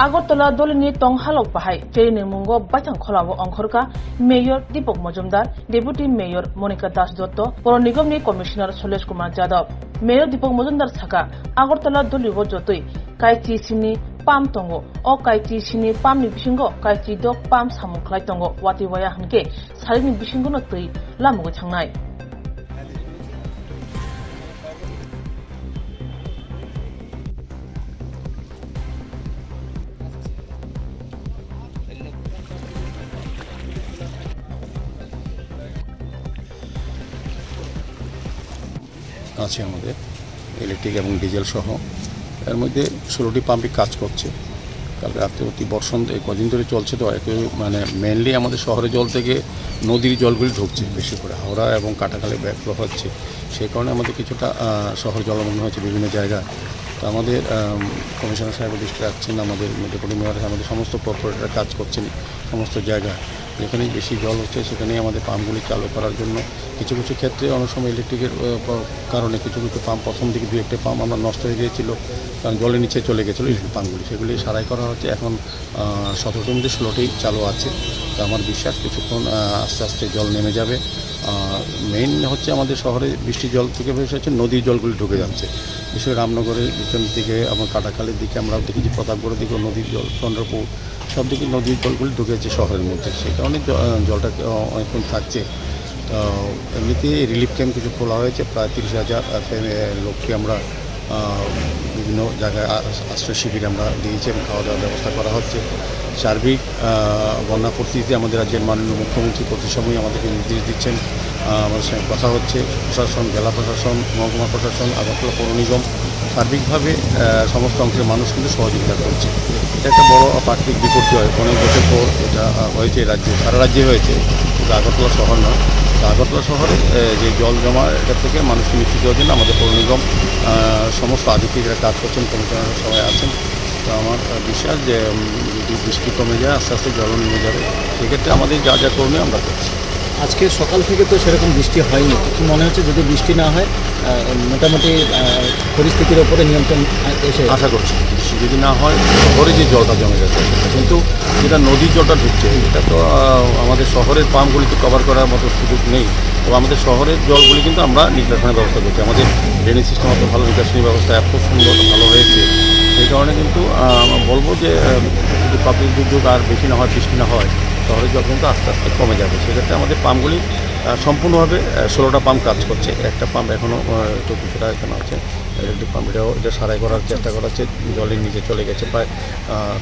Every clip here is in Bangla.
আগরতলা দলনি টংহালক বাহাই ট্রেনে মুঙ্গ বাইথাং খলাবো অংখরকা mayor Dipak Majumdar deputy mayor Monika Das Dutta পৌর নিগমনি কমিশনার শৈলেশ কুমার যাদব মেয়র দীপক মজুমদার থাকা আগরতলা দলীয় যতই কাইচি সিমনি পাম টঙ্গো ও কাইচি সিমনি পামনি বিসিঙ্গ কাইচি দ পাম সামু ख्लाय टंगो वाति वाया हनके सारिनि बिसिंगनो तै लामुगो थांनाय আছে আমাদের ইলেকট্রিক এবং ডিজেল সহ এর মধ্যে 16টি পাম্পই কাজ করছে। কালকে রাত্রে অতি বর্ষণ কদিন ধরে চলছে, তো মানে মেনলি আমাদের শহরের জল থেকে নদীর জলগুলি ঢুকছে বেশি করে, হাওড়া এবং কাটাখালে ব্যাকফ্লো হচ্ছে, সেই কারণে আমাদের কিছুটা শহর জলমগ্ন হচ্ছে বিভিন্ন জায়গায়। তো আমাদের কমিশনার সাহেব দৃষ্টি রাখছেন, আমাদের ডেপুটি মেয়র আমাদের সমস্ত কর্পোরেটররা কাজ করছেন সমস্ত জায়গায়, যেখানেই বেশি জল হচ্ছে সেখানেই আমাদের পাম্পগুলি চালু করার জন্য কিছু কিছু ক্ষেত্রে অনেক সময় ইলেকট্রিকের কারণে কিছু কিছু পাম্প প্রথম দিকে 2-1টা পাম্প আমরা নষ্ট হয়ে গিয়েছিল, কারণ জলের নিচে চলে গেছিলো ইলেকট্রিক পাম্পগুলি, সেগুলি সারাই করা হচ্ছে। এখন 17টির মধ্যে 16টি চালু আছে। তো আমার বিশ্বাস কিছুক্ষণ আস্তে আস্তে জল নেমে যাবে। মেইন হচ্ছে আমাদের শহরে বৃষ্টির জল থেকে বেশি হচ্ছে নদীর জলগুলি ঢুকে যাচ্ছে, বিশেষ রামনগরের পিছনের দিকে আমার কাটাখালের দিকে আমরা দেখেছি, প্রতাপগড়ের দিকেও নদীর জল, চন্দ্রপুর সব দিকে নদীর জলগুলি ঢুকেছে শহরের মধ্যে, সেই কারণে জলটা অনেকক্ষণ থাকছে। তো এমনিতে রিলিফ ক্যাম্প কিছু খোলা হয়েছে, প্রায় 30,000 লোককে আমরা বিভিন্ন জায়গায় আশ্রয় শিবিরে আমরা দিয়েছি এবং খাওয়া দাওয়ার ব্যবস্থা করা হচ্ছে। সার্বিক বন্যা পরিস্থিতিতে আমাদের রাজ্যের মাননীয় মুখ্যমন্ত্রী প্রতি সময় আমাদেরকে নির্দেশ দিচ্ছেন, আমাদের সঙ্গে কথা হচ্ছে। প্রশাসন, জেলা প্রশাসন, মহকুমা প্রশাসন, আগরতলা পৌর নিগম সার্বিকভাবে সমস্ত অংশের মানুষ কিন্তু সহযোগিতা করছে। এটা একটা বড় প্রাকৃতিক বিপর্যয়, অনেক বছর পর এটা হয়েছে রাজ্যে, সারা রাজ্যে হয়েছে, কিন্তু আগরতলা শহর নয়। আগরতলা শহরে যে জল জমা এটা থেকে মানুষকে নিশ্চিত দেওয়ার জন্য আমাদের পৌর নিগম সমস্ত আধিকারিকরা কাজ করছেন, কমিশনাররা সবাই আছেন। তো আমার বিশ্বাস যে যদি বৃষ্টি কমে যায়, আস্তে আস্তে জল নেমে যাবে, সেক্ষেত্রে আমাদের যা যা করণীয় আমরা করছি। আজকে সকাল থেকে তো সেরকম বৃষ্টি হয়নি, কি মনে হচ্ছে যদি বৃষ্টি না হয় মোটামুটি পরিস্থিতির ওপরে নিয়ন্ত্রণ এসে আশা করছি বৃষ্টি যদি না হয় শহরে যে জলটা জমে যাচ্ছে, কিন্তু যেটা নদীর জলটা ঢুকছে এটা তো আমাদের শহরের পাম্পগুলিতে কভার করার মতো সুযোগ নেই। তবে আমাদের শহরের জলগুলি কিন্তু আমরা নিষ্কাশনের ব্যবস্থা করছি, আমাদের ড্রেনেজ সিস্টেম অত ভালো, নিষ্কাশনী ব্যবস্থা এত সুন্দর ভালো হয়েছে, সেই কারণে কিন্তু বলবো যে যদি প্রাকৃতিক দুর্যোগ আর বেশি না হয়, বৃষ্টি না হয়, শহরের জল কিন্তু আস্তে আস্তে কমে যাবে। সেক্ষেত্রে আমাদের পাম্পগুলি সম্পূর্ণভাবে 16টা পাম্প কাজ করছে, একটা পাম্প এখনও একটু কিছুটা এখানে আছে, ইলেকট্রিক পাম্প এটা সারাই করার চেষ্টা করা হচ্ছে, জলের নিচে চলে গেছে প্রায়।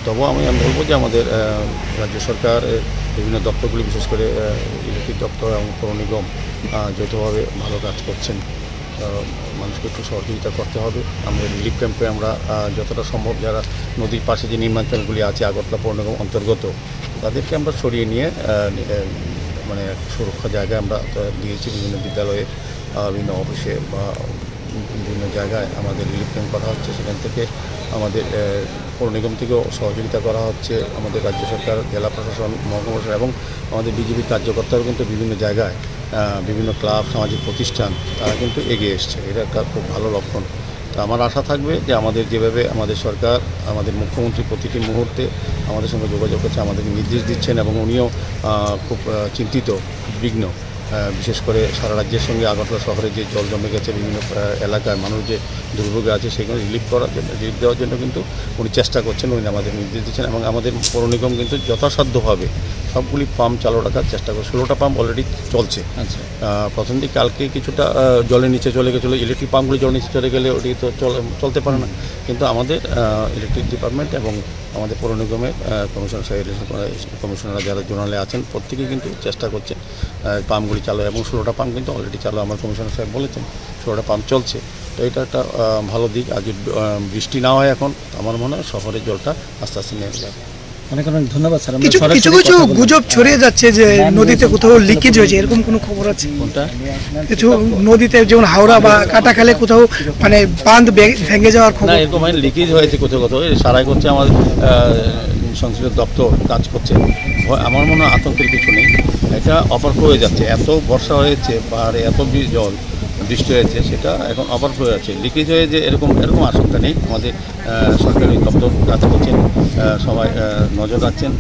তবুও আমি বলবো যে আমাদের রাজ্য সরকার বিভিন্ন দপ্তরগুলি, বিশেষ করে ইলেকট্রিক দপ্তর এবং পৌর নিগম যৌথভাবে ভালো কাজ করছেন। মানুষকে একটু সহযোগিতা করতে হবে। আমাদের রিলিফ ক্যাম্পে আমরা যতটা সম্ভব যারা নদীর পাশে যে নির্মাণস্থলগুলি আছে আগরতলা পৌর নিগম অন্তর্গত, তাদেরকে আমরা সরিয়ে নিয়ে মানে সুরক্ষা জায়গায় আমরা দিয়েছি, বিভিন্ন বিদ্যালয়ে, বিভিন্ন অফিসে বা বিভিন্ন জায়গায় আমাদের রিলিফ ক্যাম্প করা হচ্ছে। সেখান থেকে আমাদের পৌর নিগম থেকেও সহযোগিতা করা হচ্ছে, আমাদের রাজ্য সরকার, জেলা প্রশাসন, মহকুমা প্রশাসন এবং আমাদের বিজেপি কার্যকর্তারাও কিন্তু বিভিন্ন জায়গায়, বিভিন্ন ক্লাব, সামাজিক প্রতিষ্ঠান, তারা কিন্তু এগিয়ে এসছে, এটা একটা খুব ভালো লক্ষণ। তো আমার আশা থাকবে যে আমাদের যেভাবে আমাদের সরকার, আমাদের মুখ্যমন্ত্রী প্রতিটি মুহূর্তে আমাদের সঙ্গে যোগাযোগ করছে, আমাদেরকে নির্দেশ দিচ্ছেন এবং উনিও খুব চিন্তিত, বিঘ্ন, বিশেষ করে সারা রাজ্যের সঙ্গে আগরতলা শহরে যে জল জমে গেছে, বিভিন্ন এলাকায় মানুষ যে দুর্ভোগে আছে সেগুলো রিলিফ করার জন্য, রিলিফ দেওয়ার জন্য কিন্তু উনি চেষ্টা করছেন, উনি আমাদের নির্দেশ দিচ্ছেন এবং আমাদের পৌর নিগম কিন্তু যথাসাধ্যভাবে সবগুলি পাম্প চালু রাখার চেষ্টা করে। 16টা পাম্প অলরেডি চলছে। আচ্ছা, প্রথম দিকে কালকে কিছুটা জলের নিচে চলে গেছিলো, ইলেকট্রিক পাম্পগুলি জলের নিচে চলে গেলে ওটি তো চলতে পারে না, কিন্তু আমাদের ইলেকট্রিক ডিপার্টমেন্ট এবং আমাদের পৌর নিগমের কমিশনার সাহেব, কমিশনাররা যারা জোনালে আছেন প্রত্যেকেই কিন্তু চেষ্টা করছে পাম্পগুলি চালু, এবং 16টা পাম্প কিন্তু অলরেডি চালু, আমার কমিশনার সাহেব বলেছেন 16টা পাম্প চলছে। তো এটা একটা ভালো দিক। আজ বৃষ্টি না হয় এখন আমার মনে হয় শহরের জলটা আস্তে আস্তে নেমে যাবে। অনেক অনেক ধন্যবাদ স্যার। কিছু কিছু গুজব ছড়িয়ে যাচ্ছে যে নদীতে কোথাও লিকেজ হয়েছে, এরকম কোনো খবর আছে? কোনটা? কিছু নদীতে যেমন হাওড়া বা কাটাখালে কোথাও মানে বাঁধ ভেঙে যাওয়ার খবর? না, এরকম লিকেজ হয়েছে কোথাও কোথাও, সারাই করছে আমাদের সংশ্লিষ্ট দপ্তর কাজ করছে। আমার মনে হয় আতঙ্কের কিছু নেই, এটা অপারফ্লো হয়ে যাচ্ছে, এত বর্ষা হয়েছে আর এত জল বৃষ্টি হয়েছে সেটা এখন ওভারফ্লো আছে, লিকেজ হয়ে যে এরকম আশঙ্কা নেই। আমাদের সরকারি দপ্তর কাজ করছেন, সবাই নজর রাখছেন,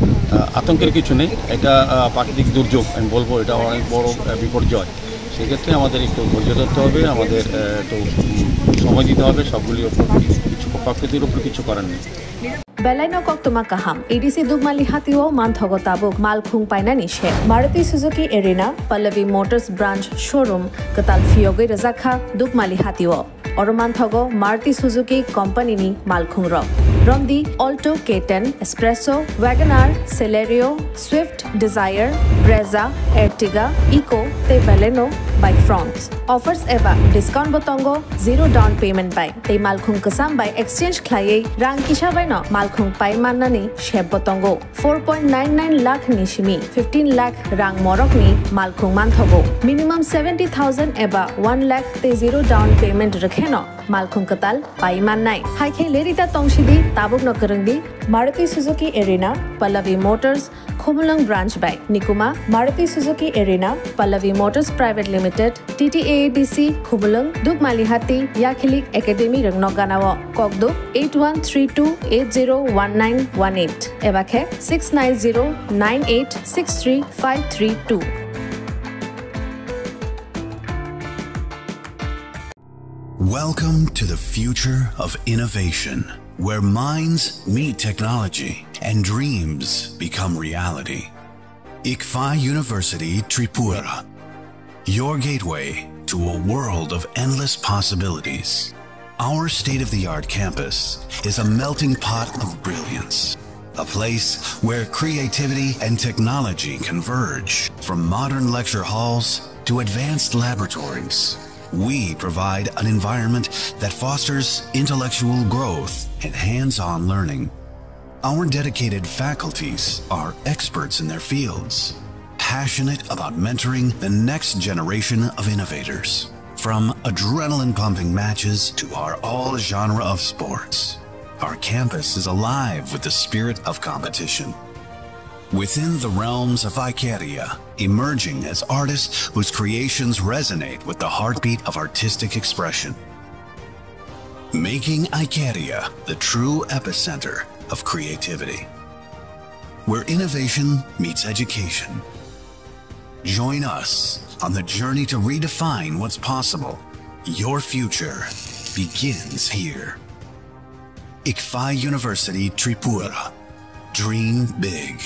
আতঙ্কের কিছু নেই। এটা প্রাকৃতিক দুর্যোগ আমি বলবো, এটা অনেক বড় বিপর্যয়। সেক্ষেত্রে আমাদের একটু ধৈর্য ধরতে হবে, আমাদের একটু সময় দিতে হবে, সবগুলির ওপর কিছু প্রকৃতির ওপর কিছু করার নেই। Belaino koktuma kaham. EDC Dugmali Hatiwo Manthogo Tabuk Malkhung Paina Nishe. Maruti Suzuki Arena, Pallavi Motors Branch Showroom, Katal Fioge Razakha Dugmali Hatiwo. Oromanthogo Maruti Suzuki Company ni Malkhung Ro. Romdi Alto K10, Espresso, Wagoner, Celerio, Swift, Desire, Brezza, Ertiga, Eco, Te Baleno by Fronts. Offers eva discount botongo, zero down payment by. Te Malkhung Kasam by exchange klaye rang kisha by no Malkhung Pai Manani Sheb Botongo. 4.99 lakh nishimi, 15 lakh rang morok ni Malkhung Manthogo. Minimum 70,000 eba 1 lakh te zero down payment rakheno. Malkhung Katal Pai Manai. Hai khe lerita tongshidi tabuk no karangdi. Maruti Suzuki Arena, Pallavi Motors, Khumulang Branch by Nikuma, Maruti Suzuki Arena, Pallavi Motors Private Limited, TTAADC, Khumulang, Dugmalihati, Yakhilik Academy Rangnoganawa, Kokduk 8132801918, Ebakhe 69098635332. Welcome to the future of innovation, where minds meet technology and dreams become reality. ICFA University Tripura, your gateway to a world of endless possibilities. Our state-of-the-art campus is a melting pot of brilliance, a place where creativity and technology converge. From modern lecture halls to advanced laboratories, we provide an environment that fosters intellectual growth and hands-on learning. Our dedicated faculties are experts in their fields, passionate about mentoring the next generation of innovators. From adrenaline-pumping matches to our all-genre of sports, our campus is alive with the spirit of competition. Within the realms of Ikeria, emerging as artists whose creations resonate with the heartbeat of artistic expression. Making Ikeria the true epicenter of creativity, where innovation meets education. Join us on the journey to redefine what's possible. Your future begins here. ICFA University Tripura. Dream big.